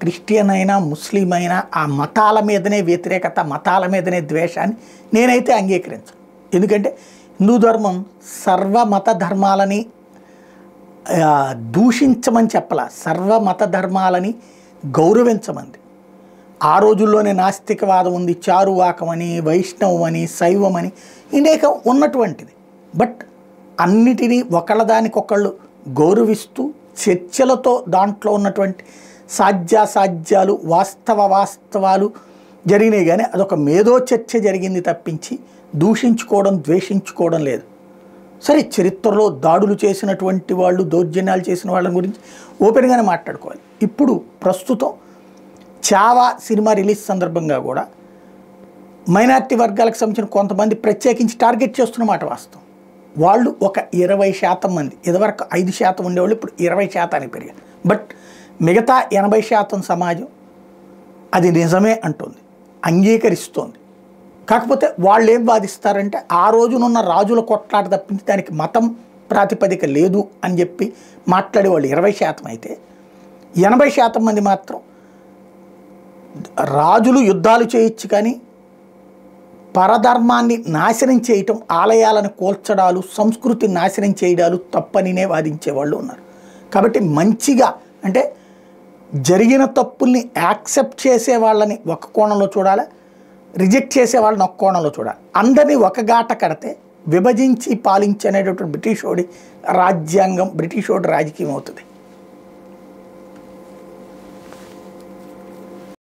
Christian అయినా ముస్లిం అయినా ఆ మతాల మీదనే వ్యతిరేకత, మతాల మీదనే ద్వేషాన్ని నేనైతే అంగీకరించను. ఎందుకంటే హిందూ ధర్మం సర్వమత ధర్మాలని దూషించమని చెప్పలా, సర్వమత ధర్మాలని గౌరవించమంది. ఆ రోజుల్లోనే నాస్తికవాదం ఉంది, చారువాకమని, వైష్ణవమని, శైవమని అనేక ఉన్నటువంటిది. బట్ అన్నిటినీ ఒకళ్ళదానికొకళ్ళు గౌరవిస్తూ చర్చలతో దాంట్లో ఉన్నటువంటి సాధ్యాసాధ్యాలు, వాస్తవాలు జరిగినాయి. కానీ అదొక మేధో చర్చ జరిగింది తప్పించి దూషించుకోవడం, ద్వేషించుకోవడం లేదు. సరే, చరిత్రలో దాడులు చేసినటువంటి వాళ్ళు, దౌర్జన్యాలు చేసిన వాళ్ళ గురించి ఓపెన్గానే మాట్లాడుకోవాలి. ఇప్పుడు ప్రస్తుతం చావా సినిమా రిలీజ్ సందర్భంగా కూడా మైనారిటీ వర్గాలకు సంబంధించిన కొంతమంది ప్రత్యేకించి టార్గెట్ చేస్తున్నమాట వాస్తవం. వాళ్ళు ఒక 20% మంది, ఇదివరకు 5% ఉండేవాళ్ళు ఇప్పుడు 20% పెరిగారు. బట్ మిగతా 80% సమాజం అది నిజమే అంటుంది, అంగీకరిస్తోంది. కాకపోతే వాళ్ళు ఏం వాదిస్తారంటే ఆ రోజునున్న రాజుల కొట్లాట తప్పించి దానికి మతం ప్రాతిపదిక లేదు అని చెప్పి మాట్లాడేవాళ్ళు 20% అయితే 80% మంది మాత్రం రాజులు యుద్ధాలు చేయొచ్చు కానీ పరధర్మాన్ని నాశనం చేయటం, ఆలయాలను కూల్చడాలు, సంస్కృతిని నాశనం చేయడాలు తప్పనినే వాదించేవాళ్ళు ఉన్నారు. కాబట్టి మంచిగా అంటే జరిగిన తప్పుల్ని యాక్సెప్ట్ చేసే వాళ్ళని ఒక కోణంలో చూడాలి, రిజెక్ట్ చేసే వాళ్ళని ఒక కోణంలో చూడాలి. అందరినీ ఒక గాట కడితే విభజించి పాలించనేటటువంటి బ్రిటిషోడి రాజ్యాంగం, బ్రిటిషోడి రాజకీయం అవుతుంది.